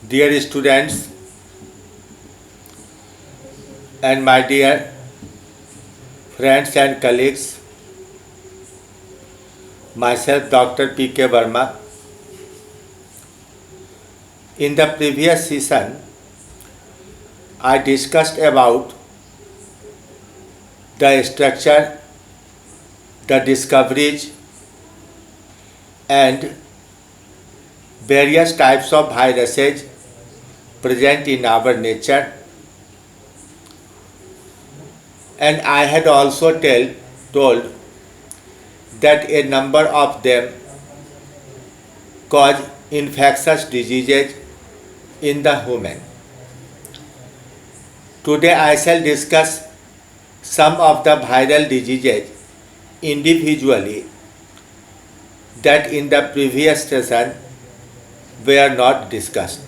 Dear students and my dear friends and colleagues, myself Dr. P.K. Verma. In the previous session, I discussed about the structure, the discoveries and various types of viruses present in our nature, and I had also told that a number of them cause infectious diseases in the human. Today I shall discuss some of the viral diseases individually that in the previous session were not discussed.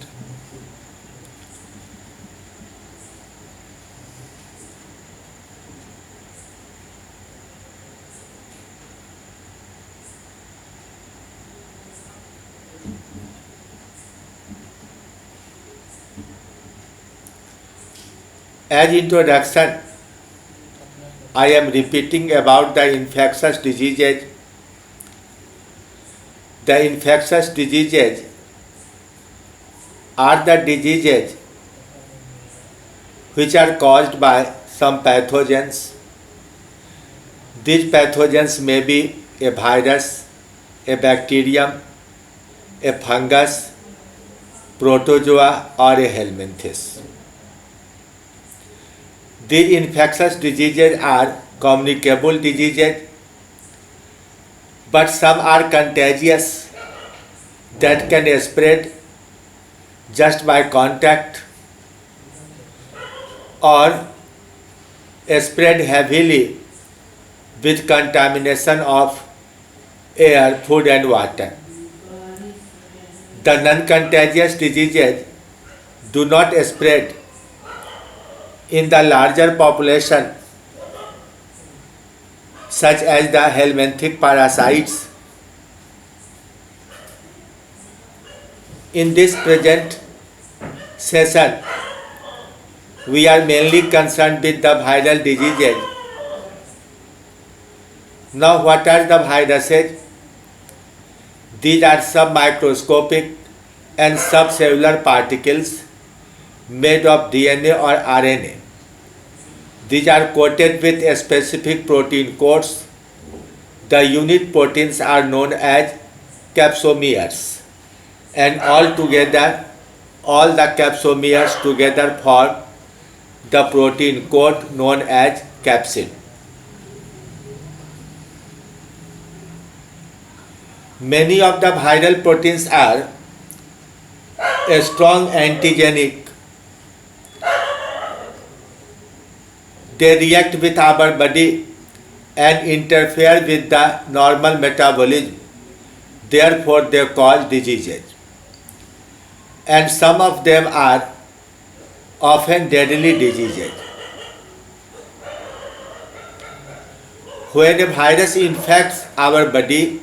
As introduction, I am repeating about the infectious diseases. The infectious diseases are the diseases which are caused by some pathogens. These pathogens may be a virus, a bacterium, a fungus, protozoa, or a helminthes. These infectious diseases are communicable diseases, but some are contagious that can spread just by contact or spread heavily with contamination of air, food and water. The non-contagious diseases do not spread in the larger population, such as the helminthic parasites. In this present session, we are mainly concerned with the viral diseases. Now, what are the viruses? These are submicroscopic and subcellular particles made of DNA or RNA. These are coated with specific protein coats. The unit proteins are known as capsomeres, and all the capsomeres together form the protein coat known as capsid. Many of the viral proteins are strong antigenic. They react with our body and interfere with the normal metabolism. Therefore, they cause diseases. And some of them are often deadly diseases. When a virus infects our body,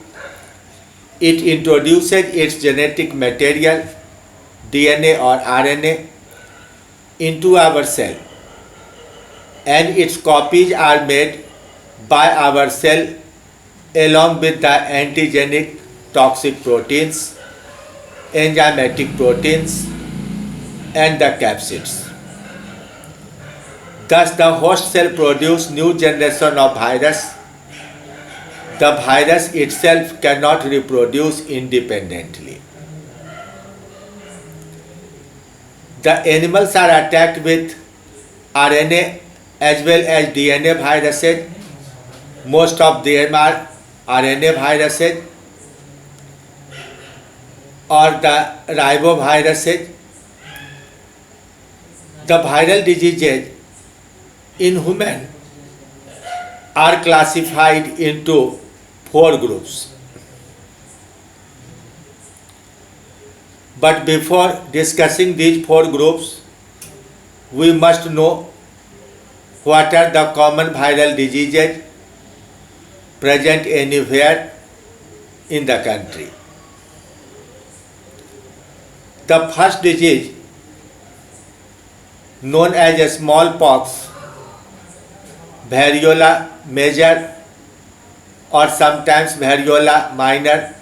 it introduces its genetic material, DNA or RNA, into our cell, and its copies are made by our cell along with the antigenic toxic proteins, enzymatic proteins, and the capsids. Thus, the host cell produces new generation of virus. The virus itself cannot reproduce independently. The animals are attacked with RNA as well as DNA viruses. Most of them are RNA viruses or the riboviruses. The viral diseases in human are classified into 4 groups. But before discussing these 4 groups, we must know what are the common viral diseases present anywhere in the country. The first disease, known as smallpox, variola major or sometimes variola minor,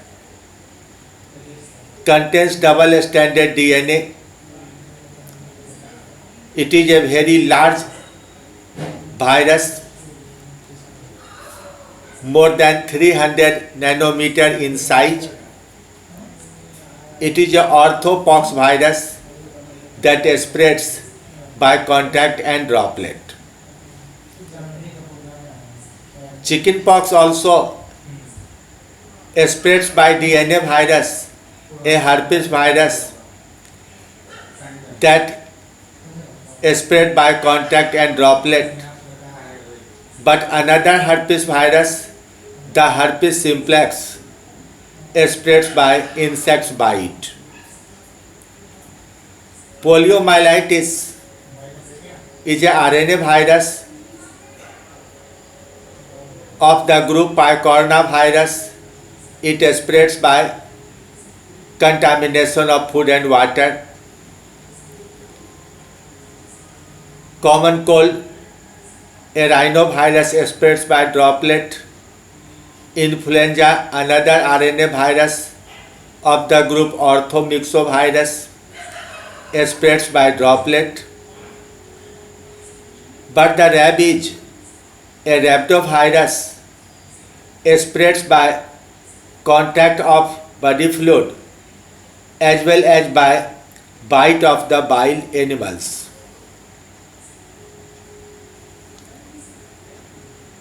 contains double-stranded DNA. It is a very large virus, more than 300 nanometer in size. It is a orthopox virus that spreads by contact and droplet. Chickenpox also spreads by DNA virus, a herpes virus that spread by contact and droplet. But another herpes virus, the herpes simplex, spreads by insect bite. Poliomyelitis is a RNA virus of the group picornavirus. It spreads by contamination of food and water. Common cold, a rhinovirus spreads by droplet. Influenza, another RNA virus of the group orthomyxovirus, spreads by droplet. But the rabies, a rhabdovirus, spreads by contact of body fluid as well as by bite of the wild animals.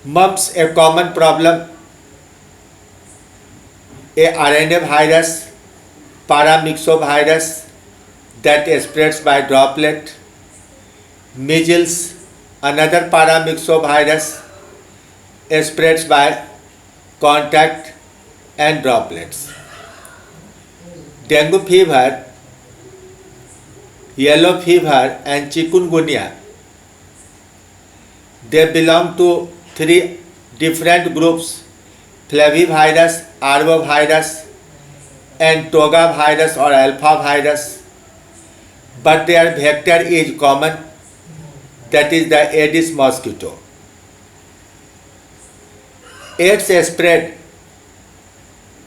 Mumps, a common problem, a RNA virus, paramyxovirus that spreads by droplet. Measles, another paramyxovirus, spreads by contact and droplets. Dengue fever, yellow fever and chikungunya, they belong to three different groups: flavivirus, arbovirus and toga virus or alpha virus, but their vector is common, that is the Aedes mosquito. AIDS is spread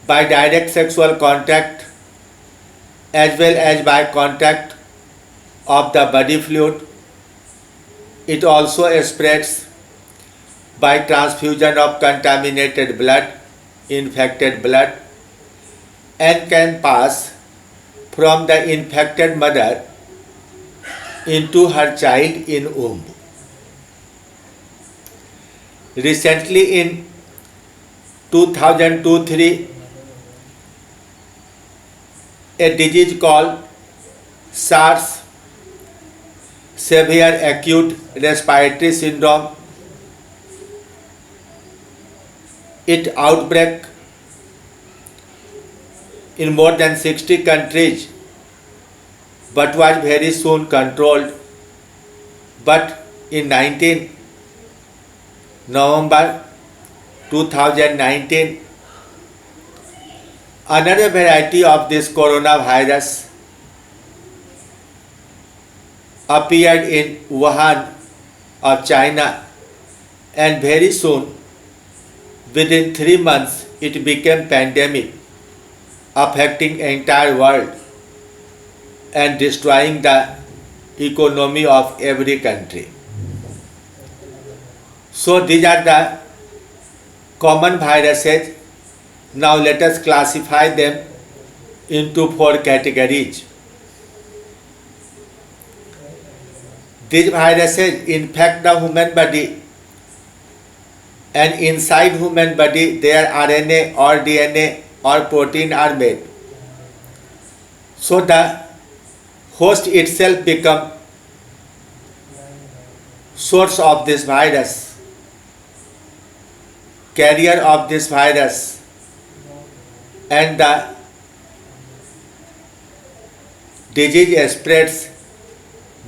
by direct sexual contact as well as by contact of the body fluid. It also spreads by transfusion of contaminated blood, infected blood, and can pass from the infected mother into her child in womb. Recently in 2002-03, a disease called SARS, severe acute respiratory syndrome, it outbreak in more than 60 countries but was very soon controlled. But in 19 November 2019, another variety of this coronavirus appeared in Wuhan of China, and very soon, within 3 months, it became pandemic, affecting entire world and destroying the economy of every country. So these are the common viruses. Now let us classify them into 4 categories. These viruses infect the human body, and inside human body their RNA or DNA or protein are made. So the host itself becomes source of this virus, carrier of this virus, and the disease spreads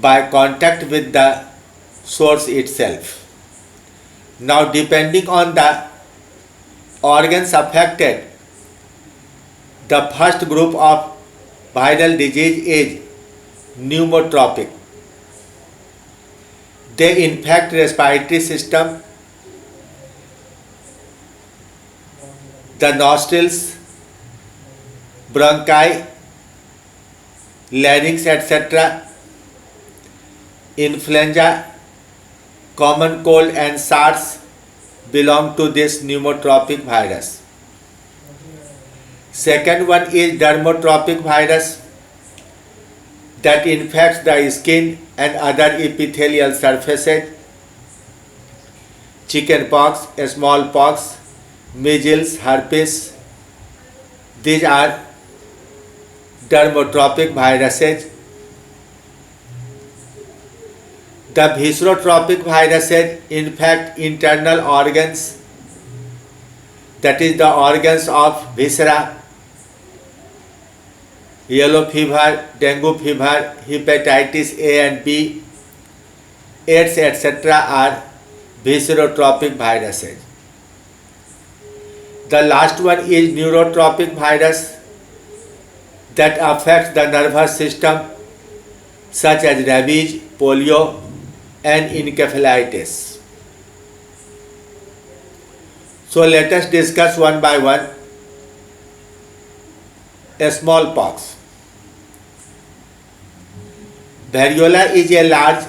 by contact with the source itself. Now, depending on the organs affected, the first group of viral disease is pneumotropic. They infect respiratory system, the nostrils, bronchi, larynx, etc. Influenza, common cold and SARS belong to this pneumotropic virus. Second one is dermotropic virus that infects the skin and other epithelial surfaces. Chickenpox, smallpox, measles, herpes. These are dermotropic viruses. The viscerotropic viruses infect internal organs, that is the organs of viscera. Yellow fever, dengue fever, hepatitis A and B, AIDS, etc. are viscerotropic viruses. The last one is neurotropic virus that affects the nervous system, such as rabies, polio, and encephalitis. So let us discuss one by one. Smallpox. Variola is a large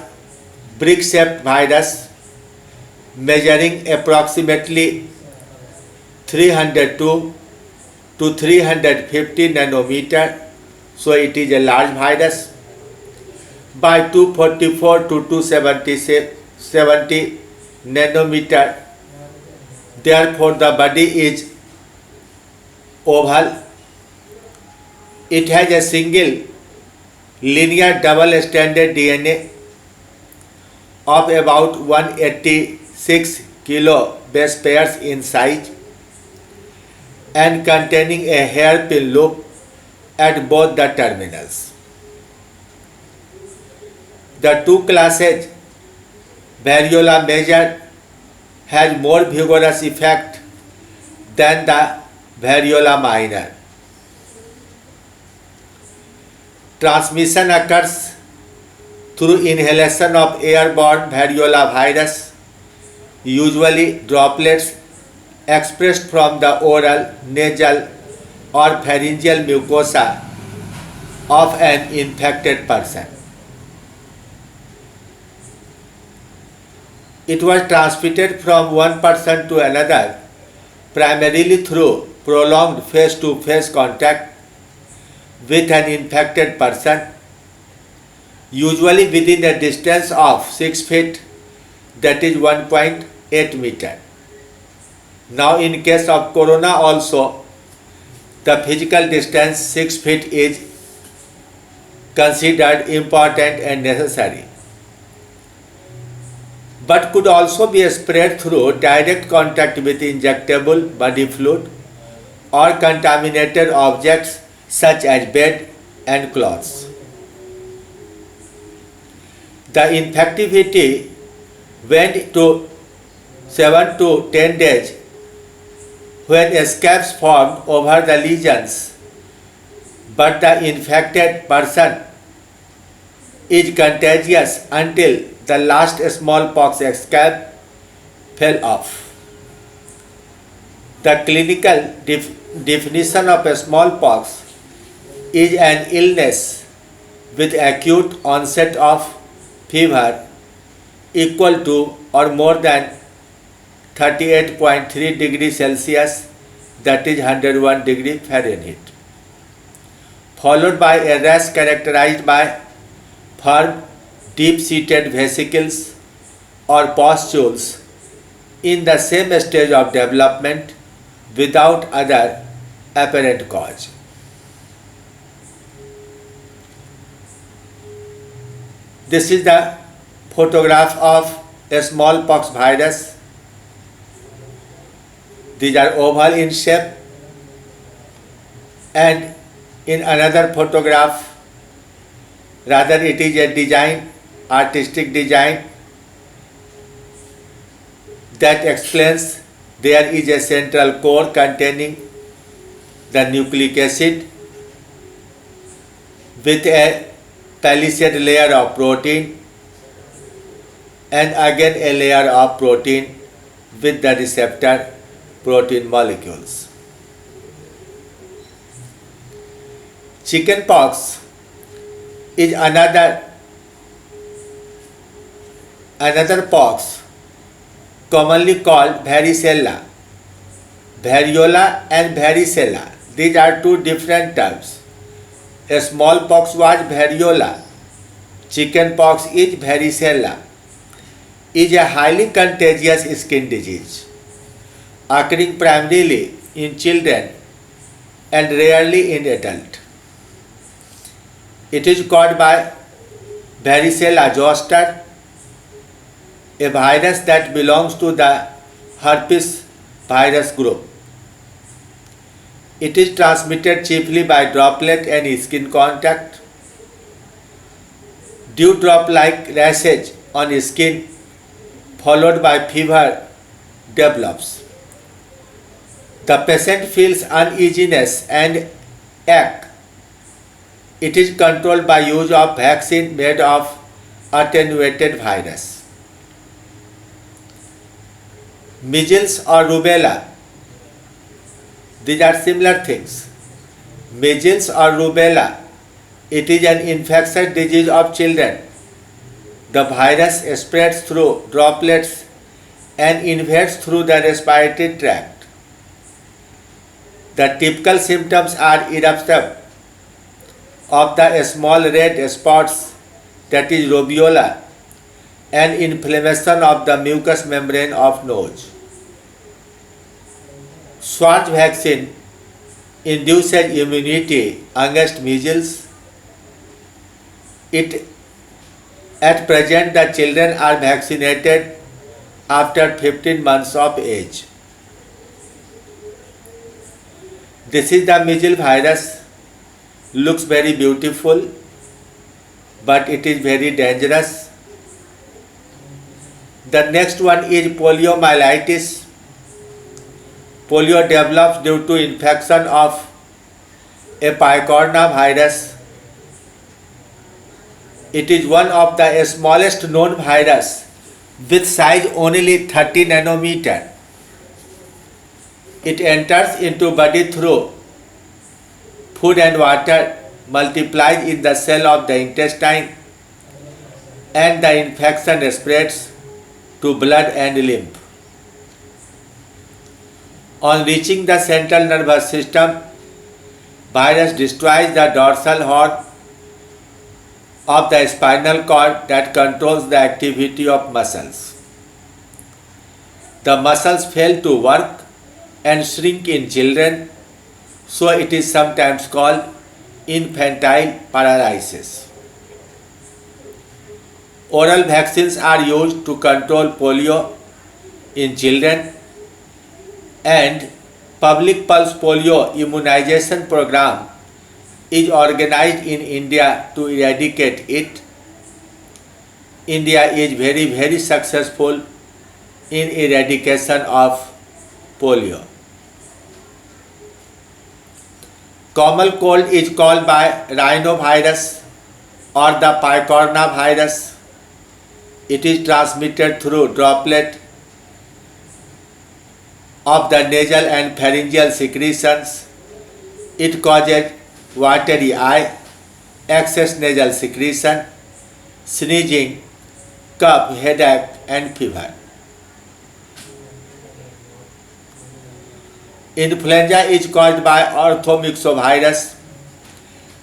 brick-shaped virus measuring approximately 302 to 350 nanometer. So it is a large virus. By 244 to 270 nanometer. Therefore, the body is oval. It has a single linear double-stranded DNA of about 186 kilo base pairs in size and containing a hairpin loop at both the terminals. The two classes, variola major, has more vigorous effect than the variola minor. Transmission occurs through inhalation of airborne variola virus, usually droplets expressed from the oral, nasal, or pharyngeal mucosa of an infected person. It was transmitted from one person to another primarily through prolonged face-to-face contact with an infected person, usually within a distance of 6 feet, that is 1.8 meter. Now in case of corona also, the physical distance 6 feet is considered important and necessary, but could also be spread through direct contact with injectable body fluid or contaminated objects such as bed and clothes. The infectivity went to 7 to 10 days when scabs formed over the lesions, but the infected person is contagious until the last smallpox scab fell off. The clinical definition of smallpox is an illness with acute onset of fever equal to or more than 38.3 degrees Celsius, that is 101 degrees Fahrenheit, followed by a rash characterized by firm, deep-seated vesicles or pustules in the same stage of development without other apparent cause. This is the photograph of a smallpox virus. These are oval in shape, and in another photograph, rather it is a design, artistic design that explains there is a central core containing the nucleic acid with a palisade layer of protein and again a layer of protein with the receptor protein molecules. Chickenpox is another pox commonly called varicella. Variola and varicella, these are two different terms. A smallpox was variola, chickenpox is varicella. Is a highly contagious skin disease occurring primarily in children and rarely in adults. It is caused by varicella zoster, a virus that belongs to the herpes virus group. It is transmitted chiefly by droplet and skin contact. Dewdrop-like rashes on skin followed by fever develops. The patient feels uneasiness and ache. It is controlled by use of vaccine made of attenuated virus. Measles or rubella, these are similar things. Measles or rubella, it is an infectious disease of children. The virus spreads through droplets and invades through the respiratory tract. The typical symptoms are eruption of the small red spots, that is rubeola, and inflammation of the mucous membrane of nose. Swan's vaccine induces immunity against measles. At present, the children are vaccinated after 15 months of age. This is the measles virus. Looks very beautiful, but it is very dangerous. The next one is poliomyelitis. Polio develops due to infection of a picorna virus. It is one of the smallest known virus with size only 30 nanometer. It enters into body through food and water, multiplies in the cell of the intestine, and the infection spreads to blood and lymph. On reaching the central nervous system, virus destroys the dorsal horn of the spinal cord that controls the activity of muscles. The muscles fail to work and shrink in children, so it is sometimes called infantile paralysis. Oral vaccines are used to control polio in children, and public pulse polio immunization program is organized in India to eradicate it. India is very successful in eradication of polio. Common cold is caused by rhinovirus or the picorna virus. It is transmitted through droplet of the nasal and pharyngeal secretions. It causes watery eye, excess nasal secretion, sneezing, cough, headache, and fever. Influenza is caused by orthomyxovirus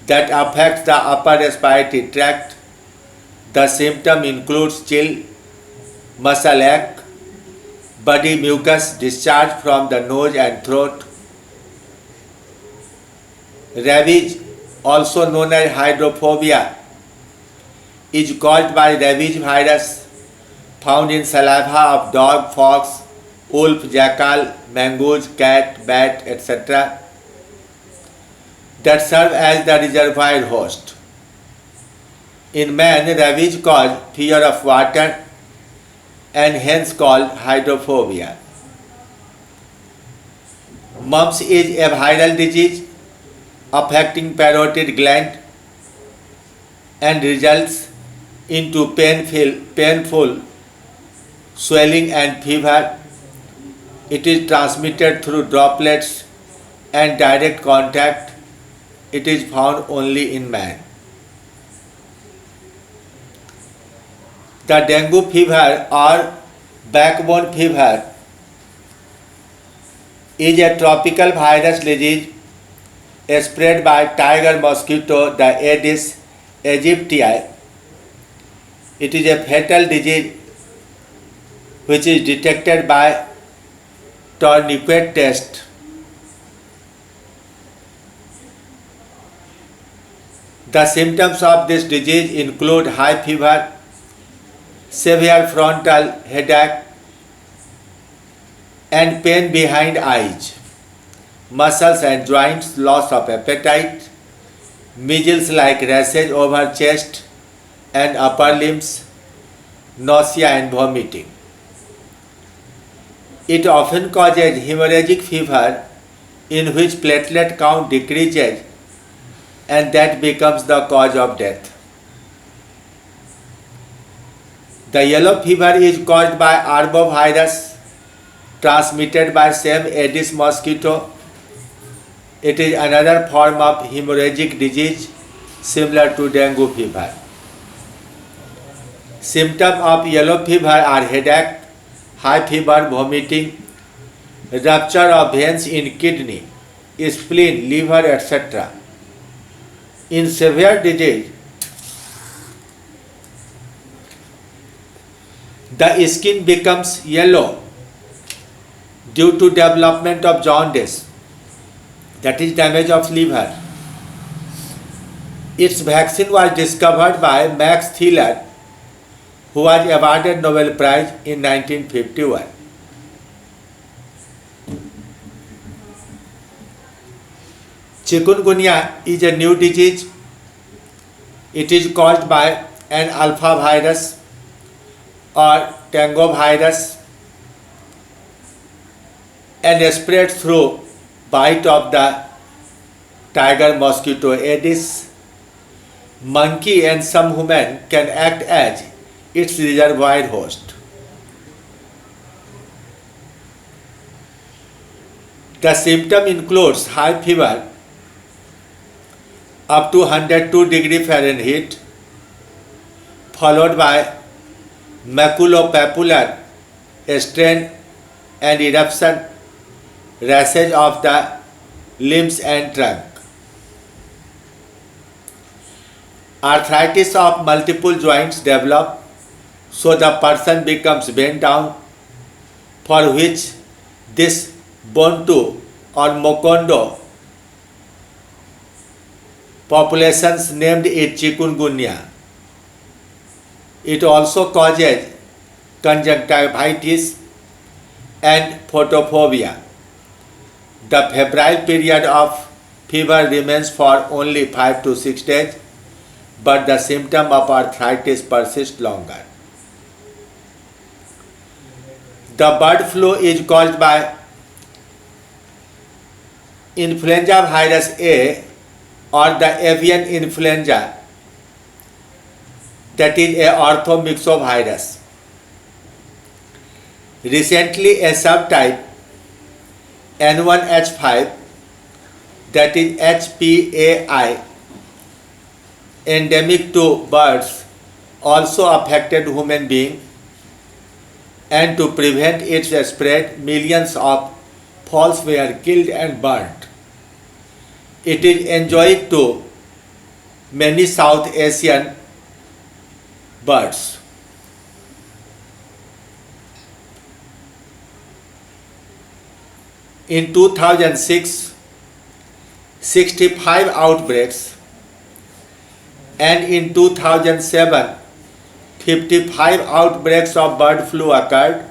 that affects the upper respiratory tract. The symptom includes chill, muscle ache, body mucus discharge from the nose and throat. Rabies, also known as hydrophobia, is caused by rabies virus found in saliva of dog, fox, wolf, jackal, mongoose, cat, bat, etc. that serve as the reservoir host. In man, rabies cause fear of water and hence called hydrophobia. Mumps is a viral disease affecting parotid gland. and results into painful swelling and fever. It is transmitted through droplets and direct contact. It is found only in man. The dengue fever or backbone fever is a tropical virus disease spread by tiger mosquito, the Aedes aegypti. It is a fatal disease which is detected by tourniquet test. The symptoms of this disease include high fever, severe frontal headache, and pain behind eyes, muscles and joints, loss of appetite, measles-like rashes over chest and upper limbs, nausea and vomiting. It often causes hemorrhagic fever in which platelet count decreases and that becomes the cause of death. The yellow fever is caused by arbovirus transmitted by same Aedes mosquito. It is another form of hemorrhagic disease similar to dengue fever. Symptoms of yellow fever are headache, high fever, vomiting, rupture of veins in kidney, spleen, liver, etc. In severe disease, the skin becomes yellow due to development of jaundice, that is damage of liver. Its vaccine was discovered by Max Thielen, who was awarded Nobel Prize in 1951. Chikungunya is a new disease. It is caused by an alpha virus or tangovirus and spreads through bite of the tiger mosquito Aedes. Monkey and some human can act as its reservoir host. The symptom includes high fever up to 102 degree Fahrenheit, followed by maculopapular strain and eruption, rashes of the limbs and trunk. Arthritis of multiple joints develop, so the person becomes bent down, for which this Bantu or Mokondo populations named it chikungunya. It also causes conjunctivitis and photophobia. The febrile period of fever remains for only 5 to 6 days, but the symptom of arthritis persists longer. The bird flu is caused by influenza virus A or the avian influenza, that is a orthomyxovirus. Recently, a subtype N1H5, that is HPAI, endemic to birds, also affected human beings, and to prevent its spread, millions of fowls were killed and burnt. It is endemic to many South Asian birds. In 2006, 65 outbreaks, and in 2007, 55 outbreaks of bird flu occurred,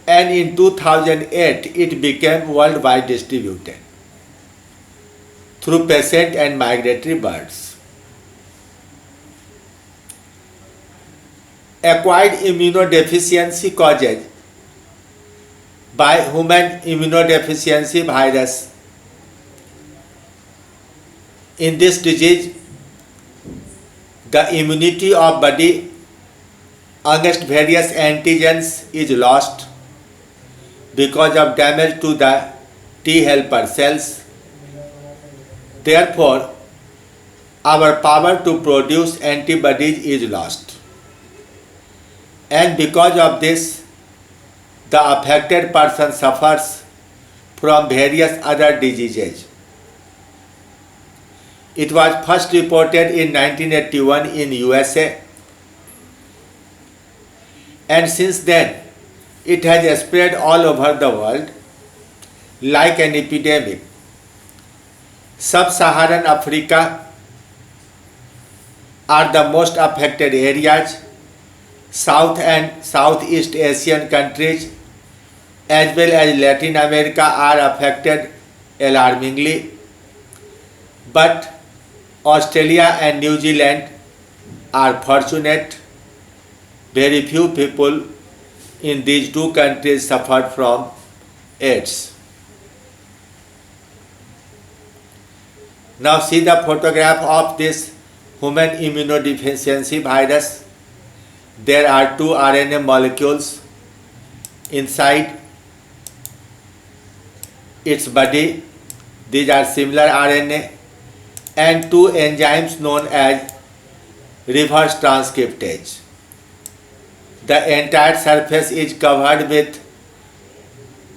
and in 2008 it became worldwide distributed through peasant and migratory birds. Acquired immunodeficiency caused by human immunodeficiency virus. In this disease, the immunity of body against various antigens is lost because of damage to the T helper cells. Therefore, our power to produce antibodies is lost. And because of this, the affected person suffers from various other diseases. It was first reported in 1981 in USA, and since then it has spread all over the world like an epidemic. Sub-Saharan Africa are the most affected areas. South and Southeast Asian countries as well as Latin America are affected alarmingly, but Australia and New Zealand are fortunate. Very few people in these two countries suffered from AIDS. Now see the photograph of this human immunodeficiency virus. There are two RNA molecules inside its body. These are similar RNA and two enzymes known as reverse transcriptase. The entire surface is covered with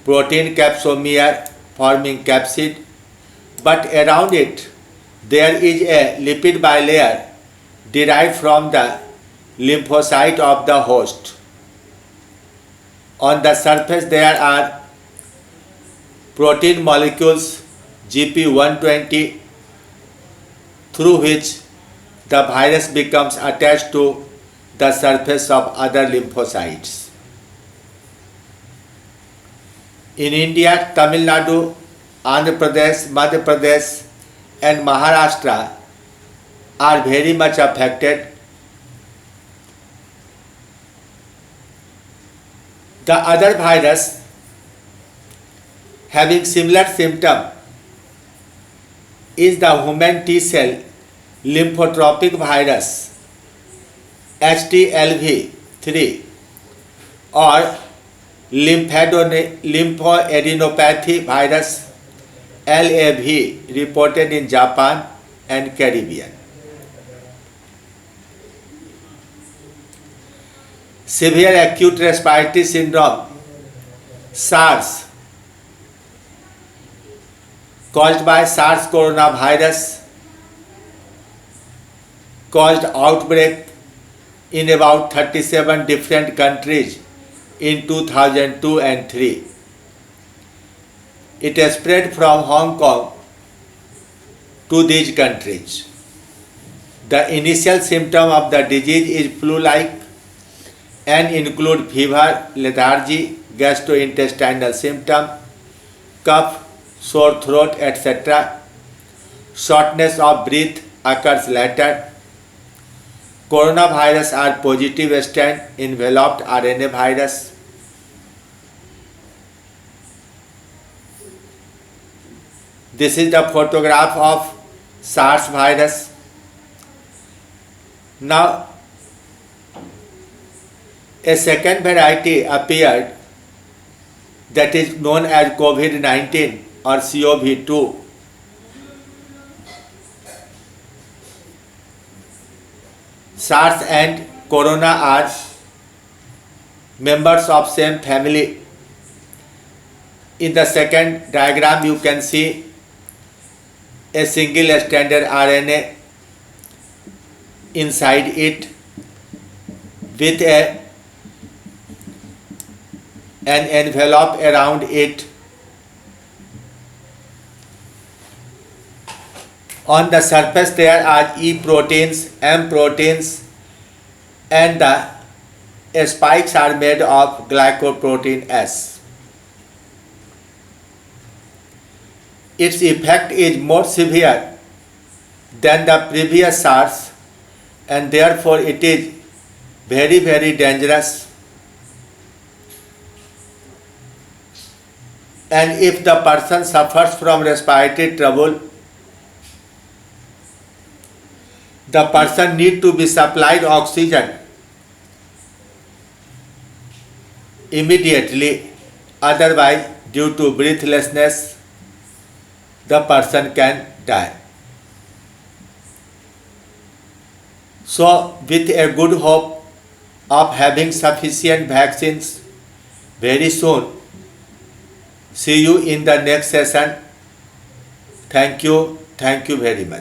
protein capsomer forming capsid, but around it there is a lipid bilayer derived from the lymphocyte of the host. On the surface there are protein molecules GP120 through which the virus becomes attached to the surface of other lymphocytes. In India, Tamil Nadu, Andhra Pradesh, Madhya Pradesh and Maharashtra are very much affected. The other virus having similar symptom is the human T cell lymphotropic virus HTLV3 or lymphoadenopathy virus LAV reported in Japan and Caribbean. Severe acute respiratory syndrome SARS caused by SARS coronavirus caused outbreak in about 37 different countries in 2002 and 3. It has spread from Hong Kong to these countries. The initial symptom of the disease is flu-like and include fever, lethargy, gastrointestinal symptom, cough, sore throat, etc. Shortness of breath occurs later. Coronavirus are positive strain enveloped RNA virus. This is the photograph of SARS virus. Now, a second variety appeared that is known as COVID-19 or CoV2. SARS and Corona are members of same family. In the second diagram you can see a single stranded RNA inside it with an envelope around it. On the surface there are E proteins, M proteins, and the spikes are made of glycoprotein S. Its effect is more severe than the previous SARS and therefore it is very, very dangerous. And if the person suffers from respiratory trouble, the person need to be supplied oxygen immediately, otherwise due to breathlessness the person can die. So with a good hope of having sufficient vaccines very soon, see you in the next session. Thank you very much.